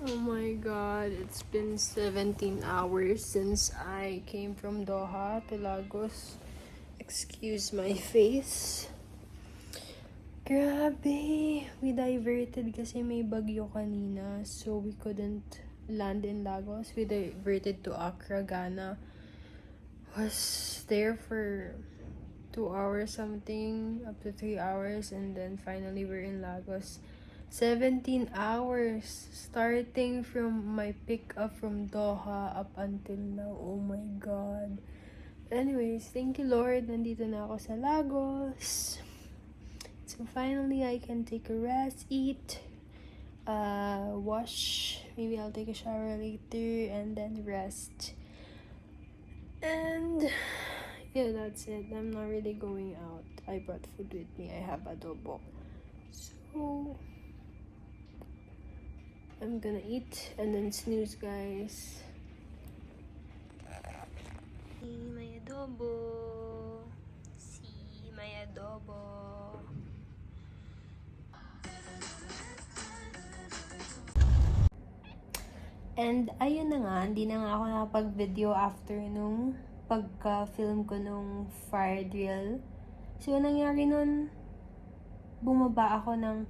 Oh my god, it's been 17 hours since I came from Doha to Lagos. Excuse my face. Grabe! We diverted kasi may bagyo kanina, so we couldn't land in Lagos. We diverted to Accra, Ghana. Was there for 2 hours something, up to 3 hours, and then finally we're in Lagos. 17 hours starting from my pickup from Doha up until now. Oh my god. Anyways, thank you Lord, nandito na ako sa Lagos. So finally I can take a rest, eat, wash, maybe I'll take a shower later and then rest. And yeah, that's it. I'm not really going out. I brought food with me. I have adobo. So I'm gonna eat and then snooze, guys. See my adobo. See my adobo. And ayun na nga, hindi na nga ako nakapag-video after nung pagka-film ko nung fire drill. So, nangyari nun, bumaba ako ng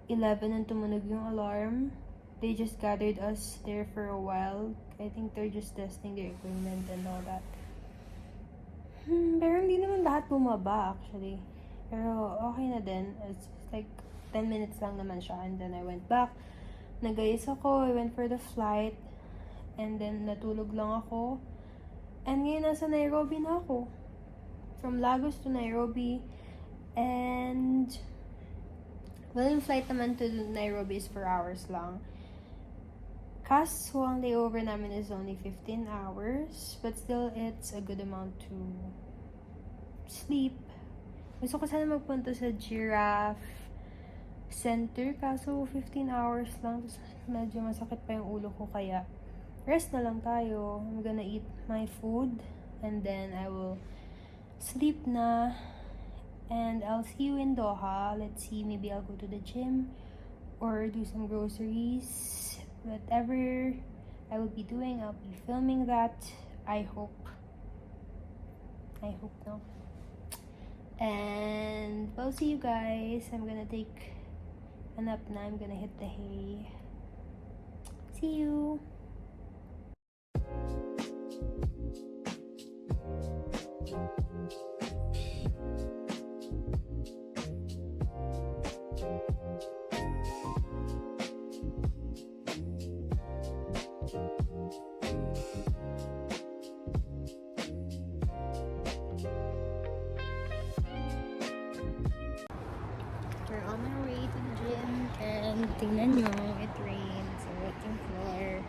11 nang tumunog yung alarm. They just gathered us there for a while. I think they're just testing their equipment and all that. Pero hindi naman lahat bumaba actually. Pero okay na din. It's just like 10 minutes lang naman siya. And then I went back. Nagayos ako. I went for the flight. And then natulog lang ako. And ngayon nasa Nairobi na ako. From Lagos to Nairobi. And well, yung flight naman to Nairobi is 4 hours lang. Kaso, ang layover namin is only 15 hours. But still, it's a good amount to sleep. Gusto ko sana magpunta sa Giraffe Center. Kaso, 15 hours lang. Tapos, medyo masakit pa yung ulo ko. Kaya, rest na lang tayo. I'm gonna eat my food. And then, I will sleep na. And I'll see you in Doha. Let's see, maybe I'll go to the gym or do some groceries. Whatever I will be doing, I'll be filming that. I hope no. And I'll see you guys. I'm gonna take a nap now. I'm gonna hit the hay. See you. We're on our way to the gym and tingnan nyo, it rains. So waiting for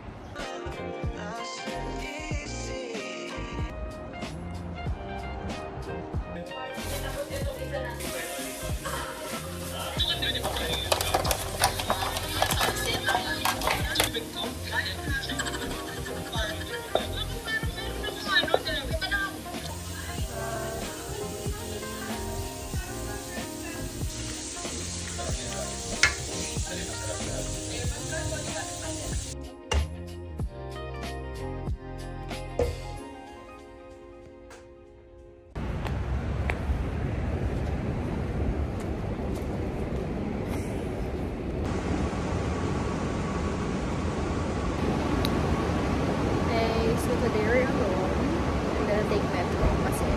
so today we're alone. I'm gonna take metro kasi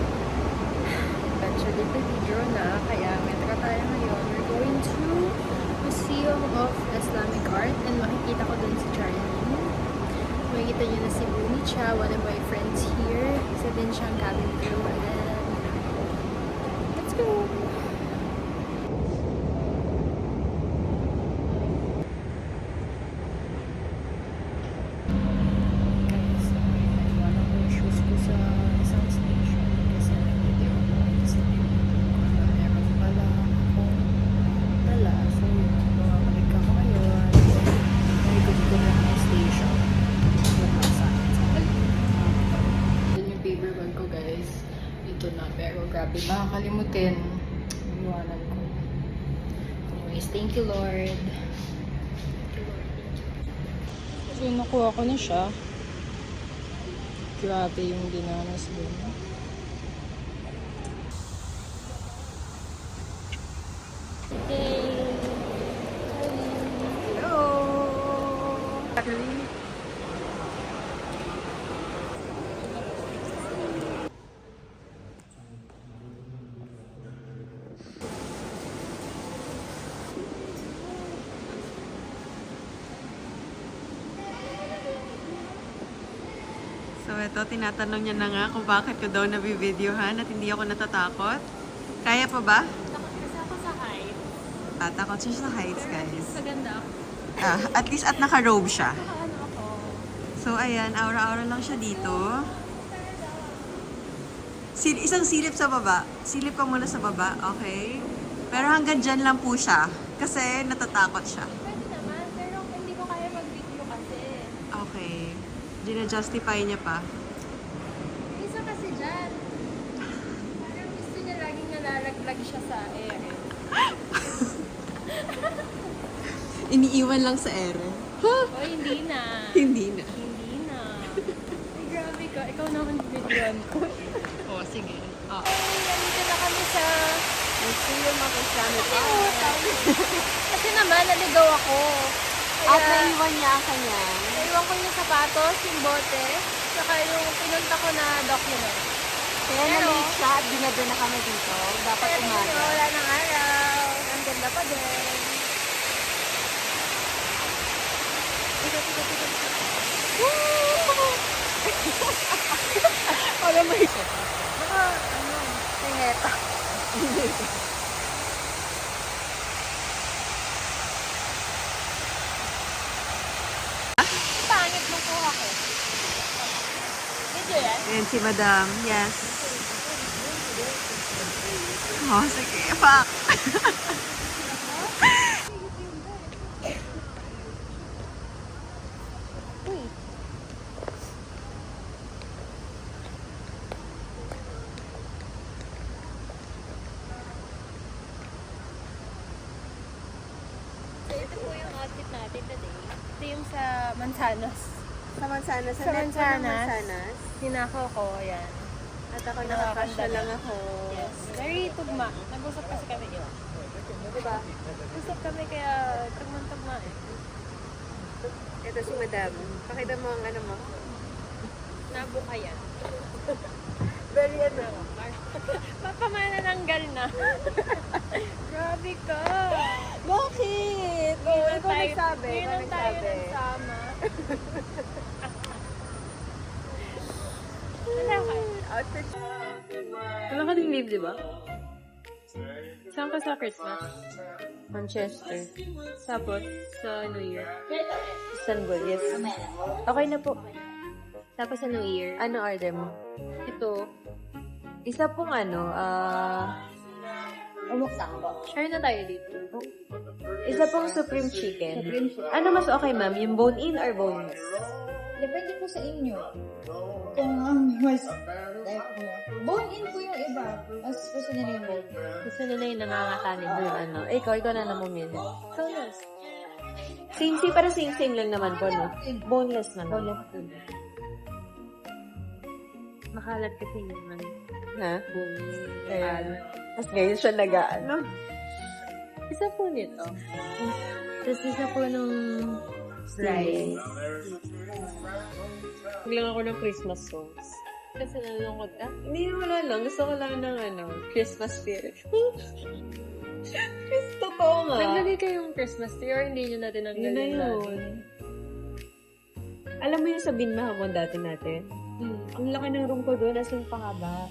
eventually the video na. Kaya metro tayo ngayon. We're going to Museum of Islamic Art and makikita ko dun si Charlene. Makikita niyo na si Bunicha, one of my friends here. Isa din siyang cabin crew. And then, let's go! Grabe, makakalimutin. Iwanan ko. Anyways, thank you, Lord. So, nakuha ko na siya. Grabe yung dinanas doon. So ito, tinatanong niya na nga kung bakit ko daw nabibidyohan at hindi ako natatakot. Kaya pa ba? Takot kasi ako sa height. Takot siya sa heights, guys. Maganda ako. At least at naka-robe siya. Ano ako? So ayan, aura-aura lang siya dito. Isang silip sa baba. Silip ka muna sa baba, okay? Pero hanggang dyan lang po siya. Kasi natatakot siya. Pwede naman, pero hindi ko kaya mag-video kasi. Okay. Gina-justify niya pa. Yung isa kasi dyan. Parang gusto niya laging nalalaglag siya sa air. Iniiwan lang sa ere. Oh, hindi na. Hindi na. Hindi na. Ay, grabe ka. Ikaw naman videoan ko. Oh, sige. Oh. Ay, nandito na kami sa Museum of Islamic Kasi naman, naligaw ako. At naiwan niya ang kanya. Naiwan ko yung sapatos, yung bote, saka yung pinunta ko na document. Kaya na-late siya at dinado na kami dito. Dapat Kaya tingnan umaga. nyo, wala ng araw. Ang ganda pa din. Wala may Baka, tingeta. Pangit mo po ako. Video yan? Ayan si Madam. Yes. Oh, sige. Fuck. Uy. So, ito po yung outfit natin today. Ito yung sa Mansanas. Sa Mansanas. Sa Mansanas. Sinakaw ko, yan. At ako nakakasya nakakasya lang ako. Yes. Very tugma. Nag-usap kasi kami yun. Diba? Usap kami kaya tugma-tugma eh. Ito si Madam. Pakita mo ang ano mo. Nabuka yan. Very ano. Papamanananggal na. Grabe ka. Bakit? Ikaw nagsabi. Ngayon lang tayo nagsama. Wala ka. Outfit. Wala ka din leave, di ba? Saan ka sa Christmas? Manchester. Tapos, sa New Year. Istanbul, yes. Okay na po. Tapos sa New Year. Ano order mo? Ito. Isa pong Share na tayo dito. isa pong supreme chicken. Ano mas okay, ma'am? Yung bone-in or boneless? Depende po sa inyo. Kung ang mas bone-in po yung iba. Mas gusto nila yung bone. Gusto nila yung nangangatanin yung ano. Ikaw na namumili. Boneless. Same, para same lang naman po, no? Boneless na. Boneless po. Makalat kasi naman. Ha? Boneless. Ayan. Tapos ngayon siya nag-ano. Isa po nito. Tapos isa po nung rice. Biglang ako ng Christmas songs. Kasi nalulungkot ka? Hindi, wala lang. Gusto ko lang ng Christmas spirit. Totoo nga. Naglagay kayong Christmas tree or hindi nyo natin Yun na yun. Alam mo yung sa Binmahamon dati natin? Ang laki ng room ko doon, as yung pahaba.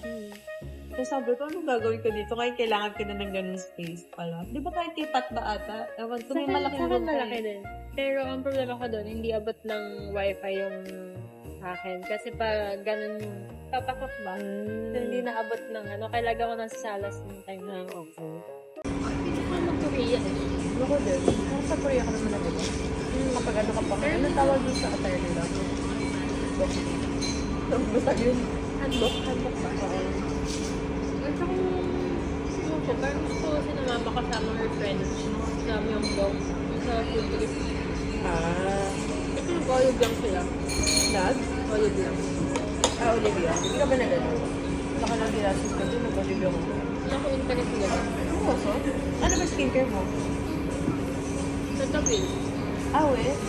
So sabi ko, anong gagawin ko dito? Kaya kailangan ko na ng ganun space pala. Di ba kahit tipat ba ata? Ewan ko, may malaking room malaki tayo. din. Pero ang problema ko doon, hindi abot ng wifi yung akin. Kasi pa ganun yung tatakot ba? So, hindi naabot ng ano. Kailangan ko nasa salas ng time na okay. Hindi ko mag-Korea eh. Ako din. Pero sa Korea ka naman natin. Kapag ano ka pa. Ano tawag doon sa attire nila? Basta yun. Handbook? Handbook ba? Oo. At saka ko, parang gusto ko si na mama kasama her friends sa Myeongdong. Sa food trip. Ah. Ito Olive lang sila. Nag? Olive lang. Ah, Olivia. Hindi ka ba na gano'n? Laka ng glasses ko din, nag-Olivia ko. Nakuin pa rin sila. Puso? Ano ba skincare mo? Natapin. Ah, wait.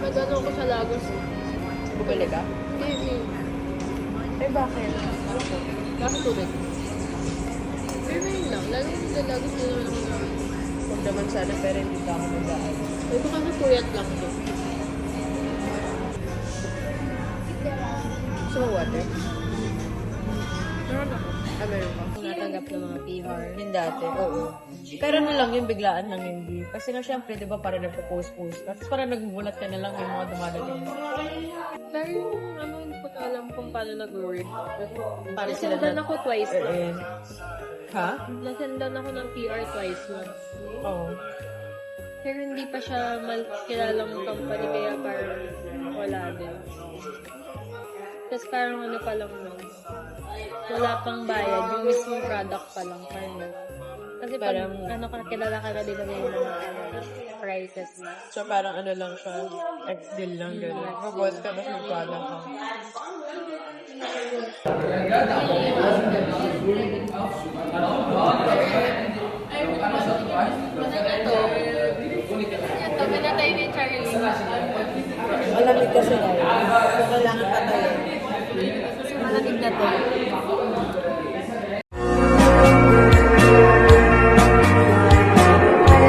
Nag-ano ako sa Lagos. Bumili ka? Hindi. Eh, bakit? Bakit tubig? Pero yun lang. Lalo yung sa Lagos din naman ako na. Huwag naman sana, pero hindi pa ako nag-aan. Ay, baka sa puyat lang to. Gusto mo water? Meron ako. Ah, meron ka. Natanggap ng mga PR. Yung dati, oo. Pero ano lang yung biglaan lang hindi. Kasi nga syempre, di ba, parang nagpo-post-post ka. Tapos parang nagugulat ka na lang yung mga dumadating. Pero yung ano, hindi ko alam kung paano nag-work. Para sila Nasendan ako twice na. Eh, ha? Nasendan ako ng PR twice na. Oo. Pero hindi pa siya kilalang company kaya parang wala din. Tapos parang ano pa lang nun. Wala pang bayad. Yung mismong product pa lang. Parang kasi parang ano ka, kilala ka na din naman yung mga prices na. So parang ano lang siya, ex-deal lang gano'n. Mag-post ka, mas mag-product ka. Ito, pinatay ni Charlie. Malamig kasi tayo. So kailangan patayin. Kasi malamig na to.